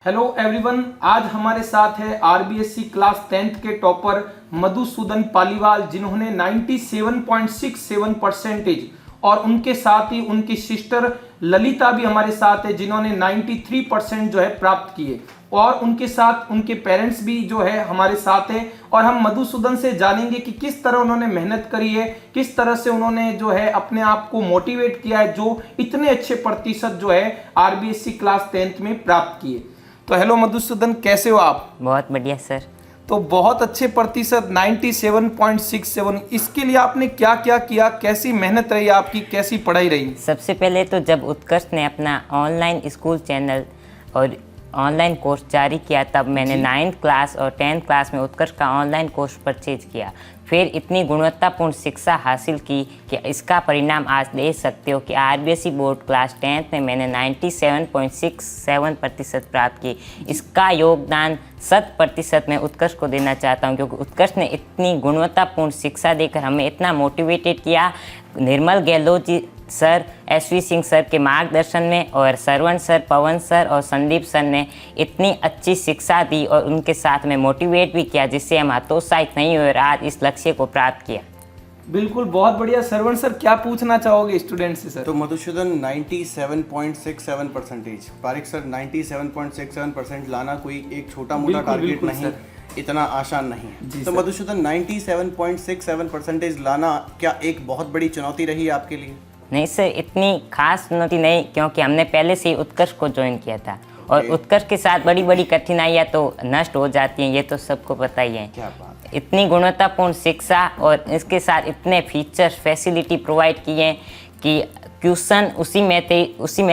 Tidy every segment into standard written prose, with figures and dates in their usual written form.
Hello everyone, आज हमारे साथ है आरबीएससी क्लास 10th के टॉपर मधुसूदन पालीवाल, जिन्होंने 97.67 परसेंटेज, और उनके साथ ही उनकी सिस्टर ललिता भी हमारे साथ है जिन्होंने 93% जो है प्राप्त किए, और उनके साथ उनके पेरेंट्स भी जो है हमारे साथ है। और हम मधुसूदन से जानेंगे कि किस तरह उन्होंने मेहनत करी है, किस तरह से उन्होंने जो है अपने आप को मोटिवेट किया है, जो इतने अच्छे प्रतिशत जो है आरबीएससी क्लास 10th में प्राप्त किए। तो हेलो मधुसूदन, कैसे हो आप? बहुत बढ़िया सर। तो बहुत अच्छे प्रतिशत 97.67, इसके लिए आपने क्या क्या किया, कैसी मेहनत रही आपकी, कैसी पढ़ाई रही? सबसे पहले तो जब उत्कर्ष ने अपना ऑनलाइन स्कूल चैनल और ऑनलाइन कोर्स जारी किया, तब मैंने 9th क्लास और 10th क्लास में उत्कर्ष का ऑनलाइन कोर्स परचेज किया। फिर इतनी गुणवत्तापूर्ण शिक्षा हासिल की कि इसका परिणाम आज देख सकते हो कि आरबीएससी बोर्ड क्लास 10th में मैंने 97.67% प्राप्त की। इसका योगदान 100% मैं उत्कर्ष को देना चाहता हूं, क्योंकि उत्कर्ष ने इतनी गुणवत्तापूर्ण शिक्षा देकर हमें इतना मोटिवेटेड किया। निर्मल Gehlot ji sir, SV Singh sir के मार्गदर्शन में, और सरवण सर, पवन सर और संदीप सर ने इतनी अच्छी शिक्षा दी और उनके साथ में मोटिवेट भी किया, जिससे हम हतोत्साहित नहीं हुए और आज इस लक्ष्य को प्राप्त किया। बिल्कुल, बहुत बढ़िया। सरवण सर, क्या पूछना चाहोगे स्टूडेंट से? सर तो मधुसूदन 97.67%, पारिक सर 97.67% लाना कोई एक छोटा मोटा टारगेट नहीं, इतना आसान नहीं है। तो मधुसूदन 97.67% लाना क्या एक बहुत बड़ी चुनौती रही आपके लिए? नहीं सर, इतनी खास चुनौती नहीं, क्योंकि हमने पहले से ही उत्कर्ष को ज्वाइन किया था। और उत्कर्ष के साथ बड़ी बड़ी कठिनाइयाँ तो नष्ट हो जाती हैं, ये तो सबको पता ही है। क्या बात है। इतनी गुणवत्तापूर्ण शिक्षा और इसके साथ इतने फीचर्स, फैसिलिटी प्रोवाइड किए कि क्वेश्चन उसी में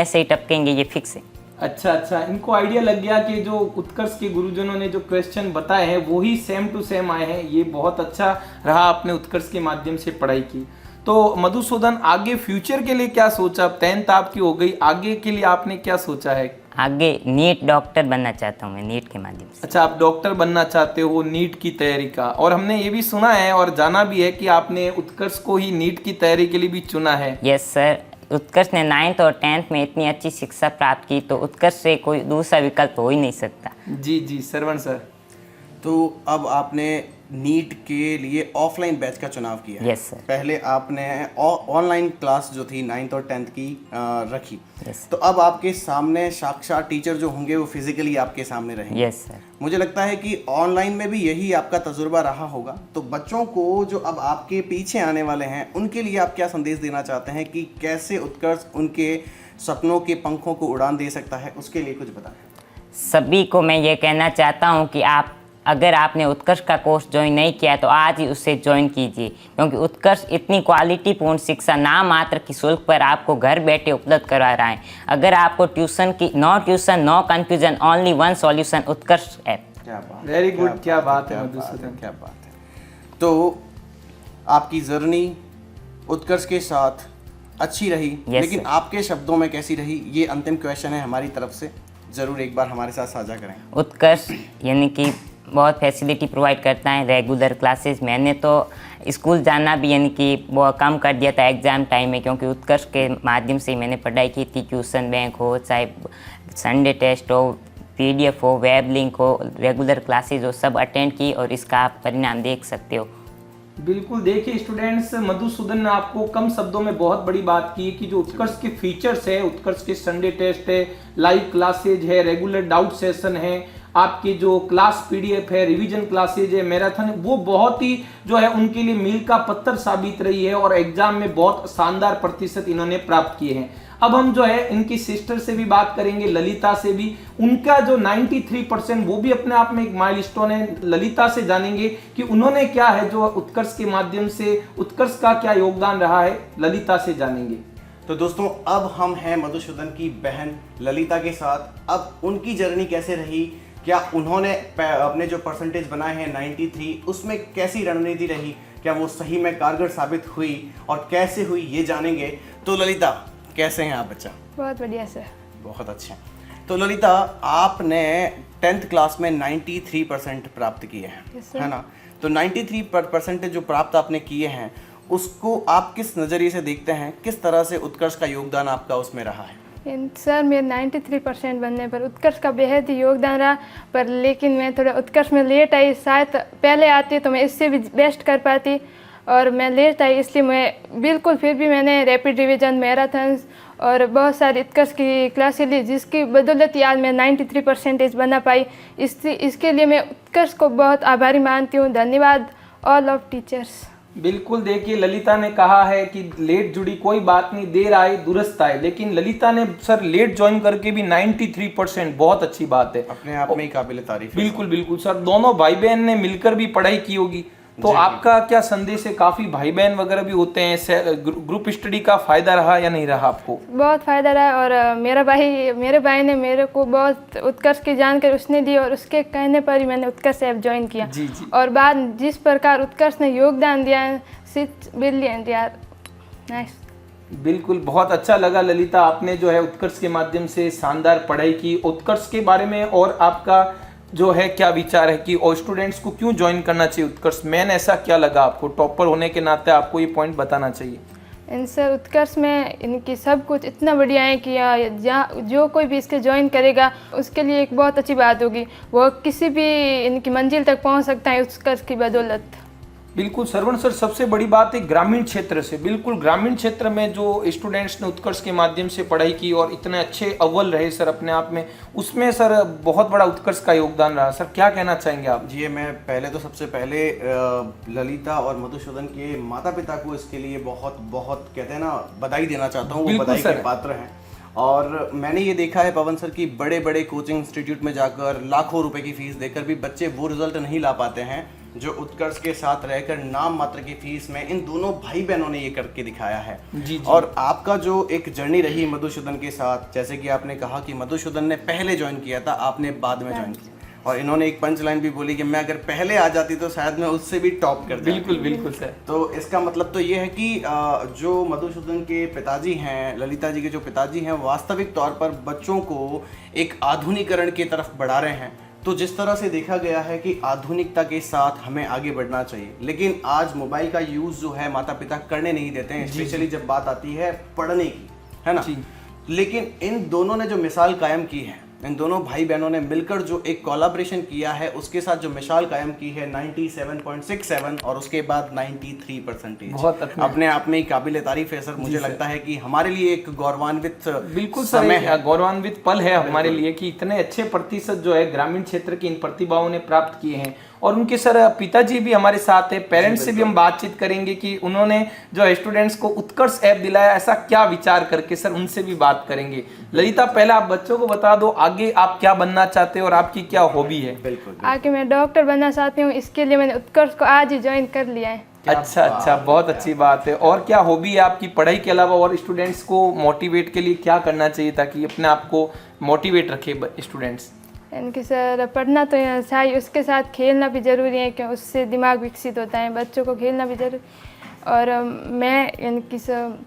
से ही टपकेंगे, ये फिक्स है। अच्छा, इनको आइडिया लग गया कि जो उत्कर्ष के गुरुजनों ने जो क्वेश्चन बताए हैं वही सेम टू सेम आए हैं। ये बहुत अच्छा रहा, आपने उत्कर्ष के माध्यम से पढ़ाई की। तो मधुसूदन, आगे फ्यूचर के लिए क्या सोचा? 10th आपकी हो गई, आगे के लिए आपने क्या सोचा है? आगे नीट डॉक्टर बनना चाहता हूँ मैं, नीट के माध्यम से। अच्छा, आप डॉक्टर बनना चाहते हो, नीट की तैयारी का। और हमने ये भी सुना है और जाना भी है कि आपने उत्कर्ष को ही नीट की तैयारी के लिए भी चुना है। यस सर, उत्कर्ष ने 9th और 10th में इतनी अच्छी शिक्षा प्राप्त की, तो उत्कर्ष से कोई दूसरा विकल्प हो ही नहीं सकता। जी, सरवण सर। तो अब आपने नीट के लिए ऑफलाइन बैच का चुनाव किया है। Yes sir. पहले आपने ऑनलाइन क्लास जो थी 9th और 10th की रखी। यस। तो अब आपके सामने साक्षात टीचर जो होंगे वो फिजिकली आपके सामने रहेंगे। Yes sir. मुझे लगता है कि ऑनलाइन में भी यही आपका तजुर्बा रहा होगा। तो बच्चों को जो अब आपके पीछे आने वाले हैं, उनके लिए आप क्या संदेश देना चाहते हैं कि कैसे उत्कर्ष उनके सपनों के पंखों को उड़ान दे सकता है, उसके लिए कुछ बताएं। सभी को मैं ये कहना चाहता हूँ कि अगर आपने उत्कर्ष का कोर्स ज्वाइन नहीं किया है तो आज ही उससे ज्वाइन कीजिए, क्योंकि उत्कर्ष इतनी क्वालिटीपूर्ण शिक्षा नाम मात्र की शुल्क पर आपको घर बैठे उपलब्ध करवा रहा है। अगर आपको ट्यूशन की no tuition no confusion, only one solution, Utkarsh app. क्या बात, वेरी गुड, क्या बात है मधुसूदन, क्या बात है। तो आपकी जर्नी उत्कर्ष के साथ अच्छी रही, लेकिन आपके शब्दों में कैसी रही, ये अंतिम क्वेश्चन है हमारी तरफ से। जरूर एक बार हमारे साथ साझा करें। उत्कर्ष यानी कि बहुत फैसिलिटी प्रोवाइड करता है, रेगुलर क्लासेस। मैंने तो स्कूल जाना भी यानी कि वो कम कर दिया था एग्ज़ाम टाइम में, क्योंकि उत्कर्ष के माध्यम से मैंने पढ़ाई की थी। ट्यूशन बैंक हो, चाहे संडे टेस्ट हो, पीडीएफ हो, वेब लिंक हो, रेगुलर क्लासेस हो, सब अटेंड की, और इसका आप परिणाम देख सकते हो। बिल्कुल, देखिए स्टूडेंट्स, मधुसूदन ने आपको कम शब्दों में बहुत बड़ी बात की कि जो उत्कर्ष के फीचर्स है, उत्कर्ष के संडे टेस्ट है, लाइव क्लासेज है, रेगुलर डाउट सेशन है, आपकी जो क्लास पीडीएफ है, रिवीजन क्लासेज है, मैराथन, वो बहुत ही जो है उनके लिए मील का पत्थर साबित रही है, और एग्जाम में बहुत शानदार प्रतिशत इन्होंने प्राप्त किए हैं। अब हम जो है इनकी सिस्टर से भी बात करेंगे, ललिता से भी। उनका जो 93% वो भी अपने आप में एक माइलस्टोन है। ललिता से जानेंगे कि उन्होंने क्या है जो उत्कर्ष के माध्यम से, उत्कर्ष का क्या योगदान रहा है, ललिता से जानेंगे। तो दोस्तों, अब हम हैं मधुसूदन की बहन ललिता के साथ। अब उनकी जर्नी कैसे रही, क्या उन्होंने अपने जो परसेंटेज बनाए हैं 93, उसमें कैसी रणनीति रही, क्या वो सही में कारगर साबित हुई, और कैसे हुई ये जानेंगे। तो ललिता, कैसे हैं आप बच्चा? बहुत बढ़िया सर। बहुत अच्छे। तो ललिता, आपने 10th क्लास में 93% प्राप्त किए हैं, है ना? तो 93% जो प्राप्त आपने किए हैं, उसको आप किस नज़रिए से देखते हैं? किस तरह से उत्कर्ष का योगदान आपका उसमें रहा है? सर मेरे 93% बनने पर उत्कर्ष का बेहद ही योगदान रहा, पर लेकिन मैं थोड़ा उत्कर्ष में लेट आई। शायद पहले आती तो मैं इससे भी बेस्ट कर पाती, और मैं लेट आई इसलिए मैं बिल्कुल, फिर भी मैंने रैपिड रिवीजन, मैराथन्स और बहुत सारी उत्कर्ष की क्लासें ली, जिसकी बदौलत आज मैं 93% बना पाई। इसके लिए मैं उत्कर्ष को बहुत आभारी मानती हूँ। धन्यवाद ऑल ऑफ टीचर्स। बिल्कुल, देखिए ललिता ने कहा है कि लेट जुड़ी कोई बात नहीं, देर आए दुरुस्त आए, लेकिन ललिता ने सर लेट ज्वाइन करके भी 93%, बहुत अच्छी बात है, अपने आप में ही काबिल तारीफ है। बिल्कुल बिल्कुल सर, दोनों भाई बहन ने मिलकर भी पढ़ाई की होगी, तो आपका क्या संदेश है? काफी भाई बहन वगैरह भी होते हैं, ग्रुप स्टडी का फायदा रहा या नहीं रहा आपको? बहुत फ़ायदा रहा, और मेरे भाई ने मेरे को बहुत उत्कर्ष की जानकारी उसने दी, और उसके कहने पर ही मैंने उत्कर्ष ऐप ज्वाइन किया। जी जी। और बाद जिस प्रकार उत्कर्ष ने योगदान दिया है, सिट ब्रिलियंट यार, नाइस। बिल्कुल, बहुत अच्छा लगा ललिता, आपने जो है उत्कर्ष के माध्यम से शानदार पढ़ाई की। उत्कर्ष के बारे में और आपका जो है क्या विचार है कि और स्टूडेंट्स को क्यों ज्वाइन करना चाहिए उत्कर्ष? मैन ऐसा क्या लगा आपको? टॉपर होने के नाते आपको ये पॉइंट बताना चाहिए। सर उत्कर्ष में इनकी सब कुछ इतना बढ़िया है कि जहाँ जो कोई भी इसके ज्वाइन करेगा उसके लिए एक बहुत अच्छी बात होगी, वो किसी भी इनकी मंजिल तक पहुँच सकता है उत्कर्ष की बदौलत। बिल्कुल सरवण सर, सबसे बड़ी बात है ग्रामीण क्षेत्र से, बिल्कुल ग्रामीण क्षेत्र में जो स्टूडेंट्स ने उत्कर्ष के माध्यम से पढ़ाई की और इतने अच्छे अव्वल रहे सर अपने आप में, उसमें सर बहुत बड़ा उत्कर्ष का योगदान रहा। सर क्या कहना चाहेंगे आप? जी, मैं पहले तो सबसे पहले ललिता और मधुसूदन के माता पिता को इसके लिए बहुत बहुत कहते हैं ना बधाई देना चाहता हूँ, वो बधाई के पात्र हैं। और मैंने ये देखा है पवन सर की बड़े बड़े कोचिंग इंस्टीट्यूट में जाकर लाखों रुपए की फीस देकर भी बच्चे वो रिजल्ट नहीं ला पाते हैं जो उत्कर्ष के साथ रहकर नाम मात्र की फीस में इन दोनों भाई बहनों ने ये करके दिखाया है। जी। और आपका जो एक जर्नी रही मधुसूदन के साथ, जैसे कि आपने कहा कि मधुसूदन ने पहले ज्वाइन किया था, आपने बाद में ज्वाइन किया, और इन्होंने एक पंच लाइन भी बोली कि मैं अगर पहले आ जाती तो शायद मैं उससे भी टॉप कर जाती। बिल्कुल बिल्कुल सर। तो इसका मतलब तो ये है कि जो मधुसूदन के पिताजी हैं, ललिता जी के जो पिताजी हैं, वास्तविक तौर पर बच्चों को एक आधुनिकीकरण की तरफ बढ़ा रहे हैं। तो जिस तरह से देखा गया है कि आधुनिकता के साथ हमें आगे बढ़ना चाहिए, लेकिन आज मोबाइल का यूज़ जो है माता पिता करने नहीं देते हैं, स्पेशली जब बात आती है पढ़ने की, है ना। लेकिन इन दोनों ने जो मिसाल कायम की है, इन दोनों भाई बहनों ने मिलकर जो एक कोलैबोरेशन किया है, उसके साथ जो मिसाल कायम की है 97.67 और उसके बाद 93%, बहुत अपने आप में ही काबिल तारीफ है सर। मुझे लगता है कि हमारे लिए एक गौरवान्वित बिल्कुल समय है, गौरवान्वित पल है हमारे लिए कि इतने अच्छे प्रतिशत जो है ग्रामीण क्षेत्र की इन प्रतिभाओं ने प्राप्त किए हैं। और उनके सर पिताजी भी हमारे साथ है, पेरेंट्स से भी हम बातचीत करेंगे कि उन्होंने जो स्टूडेंट्स को उत्कर्ष ऐप दिलाया, ऐसा क्या विचार करके, सर उनसे भी बात करेंगे। ललिता, पहले आप बच्चों को बता दो आगे आप क्या बनना चाहते हो और आपकी क्या हॉबी है? बिल्कुल। आगे मैं डॉक्टर बनना चाहती हूँ, इसके लिए मैंने उत्कर्ष को आज ही ज्वाइन कर लिया है। अच्छा, बहुत अच्छी बात है। और क्या हॉबी है आपकी पढ़ाई के अलावा? और स्टूडेंट्स को मोटिवेट के लिए क्या करना चाहिए ताकि अपने आप को मोटिवेट रखे स्टूडेंट्स? इनकी सर पढ़ना तो चाहिए, उसके साथ खेलना भी ज़रूरी है, क्योंकि उससे दिमाग विकसित होता है, बच्चों को खेलना भी ज़रूरी। और मैं इनकी सर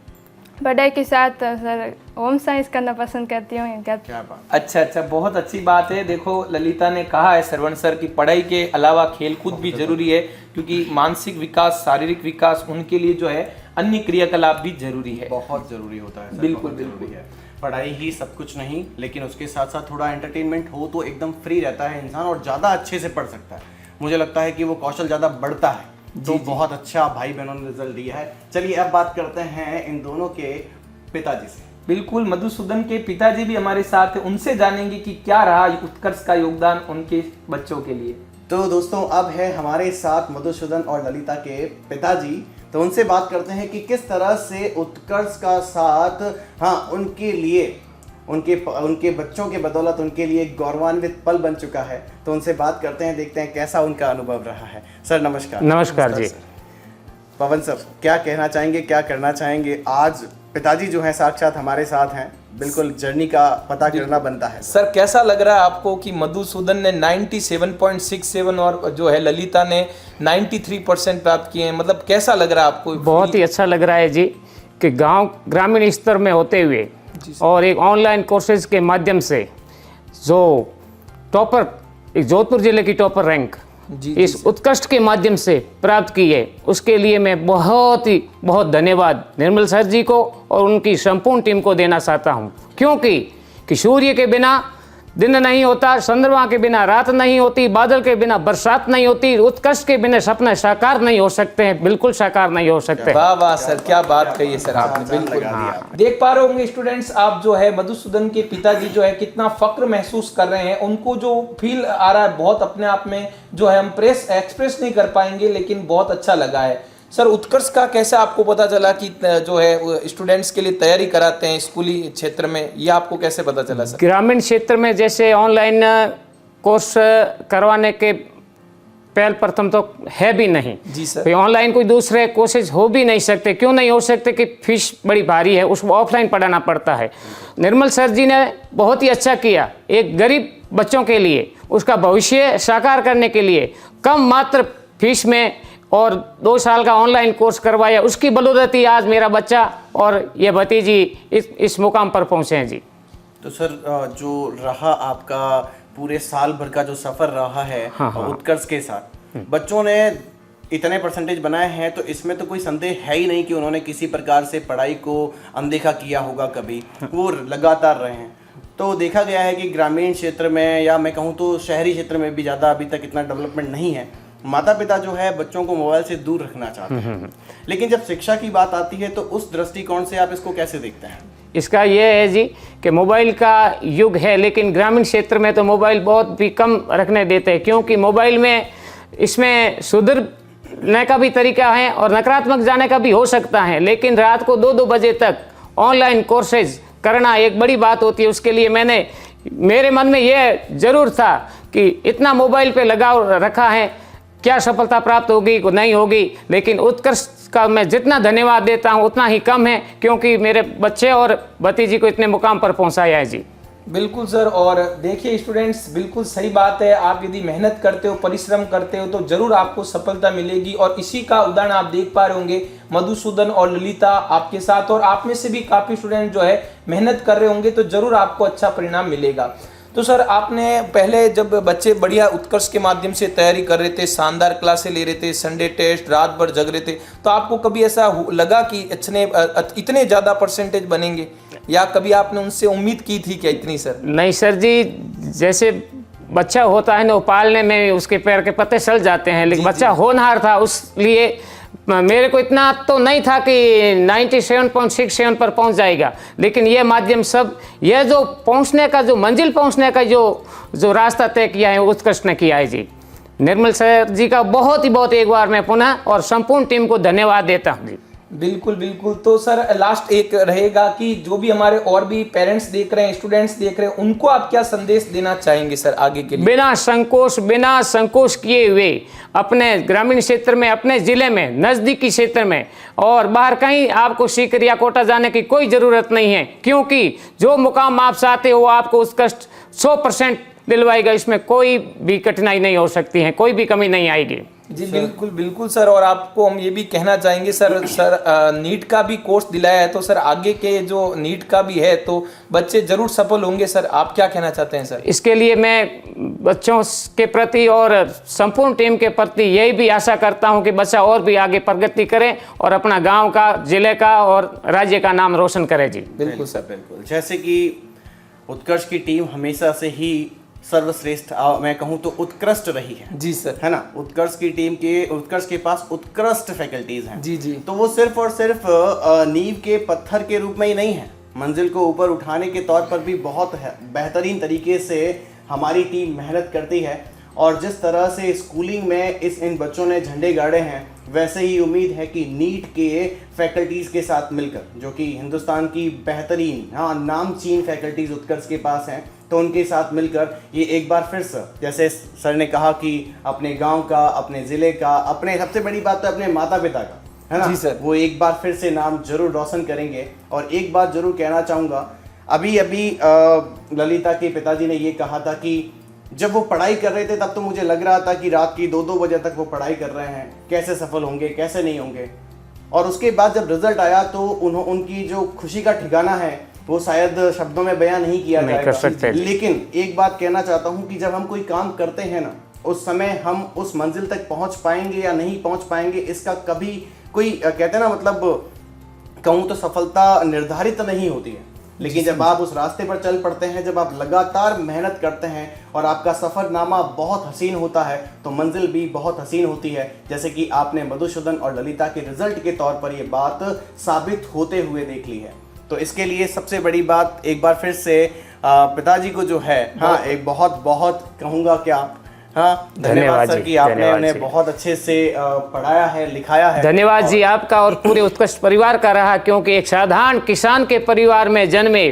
पढ़ाई के साथ सर होम साइंस करना पसंद करती हूँ। क्या बात। अच्छा, बहुत अच्छी बात है। देखो ललिता ने कहा है सरवण सर की पढ़ाई के अलावा खेलकूद भी जरूरी है, क्योंकि मानसिक विकास, शारीरिक विकास, उनके लिए जो है अन्य क्रियाकलाप भी जरूरी है, बहुत जरूरी होता है सर। बिल्कुल है। पढ़ाई ही सब कुछ नहीं, लेकिन उसके साथ साथ थोड़ा एंटरटेनमेंट हो तो एकदम फ्री रहता है इंसान और ज़्यादा अच्छे से पढ़ सकता है। मुझे लगता है कि वो कौशल ज़्यादा बढ़ता है। तो बहुत अच्छा भाई बहनों ने रिजल्ट दिया है। चलिए अब बात करते हैं इन दोनों के पिताजी से। बिल्कुल, मधुसूदन के पिताजी भी हमारे साथ हैं, उनसे जानेंगे कि क्या रहा उत्कर्ष का योगदान उनके बच्चों के लिए। तो दोस्तों अब है हमारे साथ मधुसूदन और ललिता के पिताजी, तो उनसे बात करते हैं कि किस तरह से उत्कर्ष का साथ उनके लिए उनके बच्चों के बदौलत उनके लिए एक गौरवान्वित पल बन चुका है। तो उनसे बात करते हैं, देखते हैं कैसा उनका अनुभव रहा है। सर नमस्कार। नमस्कार जी। पवन सर क्या कहना चाहेंगे, क्या करना चाहेंगे? आज पिताजी जो है साक्षात हमारे साथ हैं, बिल्कुल जर्नी का पता करना बनता है। सर कैसा लग रहा है आपको कि मधुसूदन ने 97.67 और जो है ललिता ने 93% प्राप्त किए हैं, मतलब कैसा लग रहा है आपको? बहुत ही अच्छा लग रहा है जी कि ग्रामीण स्तर में होते हुए और एक ऑनलाइन कोर्सेज के माध्यम से जो टॉपर, एक जोधपुर जिले की टॉपर रैंक जी, इस उत्कृष्ट के माध्यम से प्राप्त की है, उसके लिए मैं बहुत धन्यवाद निर्मल सर जी को और उनकी संपूर्ण टीम को देना चाहता हूँ। क्योंकि सूर्य के बिना दिन नहीं होता, चंद्रमा के बिना रात नहीं होती, बादल के बिना बरसात नहीं होती, उत्कृष्ट के बिना सपने साकार नहीं हो सकते हैं, बिल्कुल साकार नहीं हो सकते। वाह वाह सर, क्या बात कही है सर आपने, बिल्कुल। देख पा रहे होंगे स्टूडेंट्स आप जो है मधुसूदन के पिताजी जो है कितना फक्र महसूस कर रहे हैं, उनको जो फील आ रहा है बहुत अपने आप में जो है हम एक्सप्रेस नहीं कर पाएंगे, लेकिन बहुत अच्छा लगा है। सर उत्कर्ष का कैसे आपको पता चला कि जो है स्टूडेंट्स के लिए तैयारी कराते हैं स्कूली क्षेत्र में, ये आपको कैसे पता चला सर? ग्रामीण क्षेत्र में जैसे ऑनलाइन कोर्स करवाने के पहल प्रथम तो है भी नहीं जी सर। ऑनलाइन कोई दूसरे कोर्सेज हो भी नहीं सकते। क्यों नहीं हो सकते? कि फीस बड़ी भारी है, उसको ऑफलाइन पढ़ाना पड़ता है। निर्मल सर जी ने बहुत ही अच्छा किया, एक गरीब बच्चों के लिए उसका भविष्य साकार करने के लिए कम मात्र फीस में और 2 साल का ऑनलाइन कोर्स करवाया। उसकी बदौलत ही आज मेरा बच्चा और ये भतीजी इस मुकाम पर पहुँचे हैं जी। तो सर जो रहा आपका पूरे साल भर का जो सफर रहा है उत्कर्ष के साथ, बच्चों ने इतने परसेंटेज बनाए हैं, तो इसमें तो कोई संदेह है ही नहीं कि उन्होंने किसी प्रकार से पढ़ाई को अनदेखा किया होगा कभी, वो लगातार रहे हैं। तो देखा गया है कि ग्रामीण क्षेत्र में या मैं कहूँ तो शहरी क्षेत्र में भी ज़्यादा अभी तक इतना डेवलपमेंट नहीं है। माता पिता जो है बच्चों को मोबाइल से दूर रखना चाहते हैं, लेकिन जब शिक्षा की बात आती है तो उस दृष्टिकोण से आप इसको कैसे देखते हैं? इसका ये है जी कि मोबाइल का युग है, लेकिन ग्रामीण क्षेत्र में तो मोबाइल बहुत भी कम रखने देते हैं, क्योंकि मोबाइल में इसमें सुधरने का भी तरीका है और नकारात्मक जाने का भी हो सकता है। लेकिन रात को 2-2 बजे तक ऑनलाइन कोर्सेज करना एक बड़ी बात होती है। उसके लिए मेरे मन में ये ज़रूर था कि इतना मोबाइल पे लगाव रखा है, क्या सफलता प्राप्त होगी नहीं होगी, लेकिन उत्कर्ष का मैं जितना धन्यवाद देता हूँ उतना ही कम है, क्योंकि मेरे बच्चे और भतीजी को इतने मुकाम पर पहुँचाया है जी। बिल्कुल सर। और देखिए स्टूडेंट्स, बिल्कुल सही बात है, आप यदि मेहनत करते हो, परिश्रम करते हो तो जरूर आपको सफलता मिलेगी। और इसी का उदाहरण आप देख पा रहे होंगे, मधुसूदन और ललिता आपके साथ, और आप में से भी काफ़ी स्टूडेंट जो है मेहनत कर रहे होंगे, तो जरूर आपको अच्छा परिणाम मिलेगा। तो सर आपने पहले जब बच्चे बढ़िया उत्कर्ष के माध्यम से तैयारी कर रहे थे, शानदार क्लासें ले रहे थे, संडे टेस्ट, रात भर जग रहे थे, तो आपको कभी ऐसा लगा कि इतने ज़्यादा परसेंटेज बनेंगे, या कभी आपने उनसे उम्मीद की थी क्या इतनी? सर नहीं सर जी, जैसे बच्चा होता है ना, वो पालने में उसके पैर के पत्ते चल जाते हैं, लेकिन बच्चा होनहार था, उसलिए मेरे को इतना तो नहीं था कि 97.67 पर पहुंच जाएगा। लेकिन ये माध्यम सब, ये जो पहुंचने का, जो मंजिल पहुंचने का जो रास्ता तय किया है, उत्कृष्ट ने किया है जी। निर्मल सर जी का बहुत एक बार मैं पुनः और संपूर्ण टीम को धन्यवाद देता हूँ जी। बिल्कुल बिल्कुल। तो सर लास्ट एक रहेगा कि जो भी हमारे और भी पेरेंट्स देख रहे हैं, स्टूडेंट्स देख रहे हैं, उनको आप क्या संदेश देना चाहेंगे सर आगे के लिए? बिना संकोच किए हुए अपने ग्रामीण क्षेत्र में, अपने जिले में, नज़दीकी क्षेत्र में और बाहर कहीं आपको सीकर या कोटा जाने की कोई ज़रूरत नहीं है, क्योंकि जो मुकाम आप चाहते हो आपको उत्कृष्ट 100% दिलवाएगा। इसमें कोई भी कठिनाई नहीं हो सकती है, कोई भी कमी नहीं आएगी जी। बिल्कुल बिल्कुल सर। और आपको हम ये भी कहना चाहेंगे सर नीट का भी कोर्स दिलाया है, तो सर आगे के जो नीट का भी है तो बच्चे जरूर सफल होंगे। सर आप क्या कहना चाहते हैं सर? इसके लिए मैं बच्चों के प्रति और संपूर्ण टीम के प्रति यही भी आशा करता हूं कि बच्चा और भी आगे प्रगति करे और अपना गांव का, जिले का और राज्य का नाम रोशन करे जी। बिल्कुल सर, बिल्कुल। जैसे कि उत्कर्ष की टीम हमेशा से ही सर्वश्रेष्ठ, मैं कहूँ तो उत्कृष्ट रही है जी सर, है ना। उत्कर्ष के पास उत्कृष्ट फैकल्टीज हैं जी जी। तो वो सिर्फ और सिर्फ नींव के पत्थर के रूप में ही नहीं है, मंजिल को ऊपर उठाने के तौर पर भी बहुत बेहतरीन तरीके से हमारी टीम मेहनत करती है। और जिस तरह से स्कूलिंग में इन बच्चों ने झंडे गाड़े हैं, वैसे ही उम्मीद है कि नीट के फैकल्टीज़ के साथ मिलकर, जो कि हिंदुस्तान की बेहतरीन नामचीन फैकल्टीज़ उत्कर्ष के पास हैं, तो उनके साथ मिलकर ये एक बार फिर से, जैसे सर ने कहा कि अपने गांव का, अपने ज़िले का, अपने सबसे बड़ी बात तो अपने माता पिता का, है ना जी सर, वो एक बार फिर से नाम जरूर रोशन करेंगे। और एक बात जरूर कहना चाहूँगा, अभी ललिता के पिताजी ने ये कहा था कि जब वो पढ़ाई कर रहे थे तब तो मुझे लग रहा था कि रात की 2-2 बजे तक वो पढ़ाई कर रहे हैं, कैसे सफल होंगे, कैसे नहीं होंगे। और उसके बाद जब रिजल्ट आया तो उनकी जो खुशी का ठिकाना है वो शायद शब्दों में बयां नहीं किया जाएगा। लेकिन एक बात कहना चाहता हूं कि जब हम कोई काम करते हैं ना, उस समय हम उस मंजिल तक पहुंच पाएंगे या नहीं पहुंच पाएंगे, इसका कभी कोई कहते हैं ना, मतलब कहूँ तो सफलता निर्धारित नहीं होती है। लेकिन जब आप उस रास्ते पर चल पड़ते हैं, जब आप लगातार मेहनत करते हैं और आपका सफ़रनामा बहुत हसीन होता है, तो मंजिल भी बहुत हसीन होती है। जैसे कि आपने मधुसूदन और ललिता के रिजल्ट के तौर पर ये बात साबित होते हुए देख ली है। तो इसके लिए सबसे बड़ी बात एक बार फिर से पिताजी को जो है, हाँ, एक बहुत बहुत कहूँगा क्या, हाँ, धन्यवाद सर कि आपने उन्हें बहुत अच्छे से पढ़ाया है, लिखाया है। धन्यवाद जी आपका और पूरे उत्कृष्ट परिवार का रहा, क्योंकि एक साधारण किसान के परिवार में जन्मे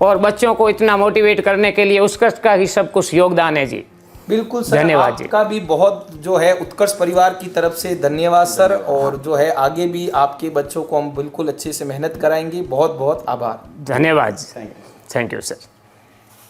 और बच्चों को इतना मोटिवेट करने के लिए उत्कृष्ट का ही सब कुछ योगदान है जी। बिल्कुल सर, धन्यवाद जी। आपका भी बहुत जो है उत्कर्ष परिवार की तरफ से धन्यवाद सर। और जो है आगे भी आपके बच्चों को हम बिल्कुल अच्छे से मेहनत कराएंगे। बहुत बहुत आभार। धन्यवाद जी। Thank you sir.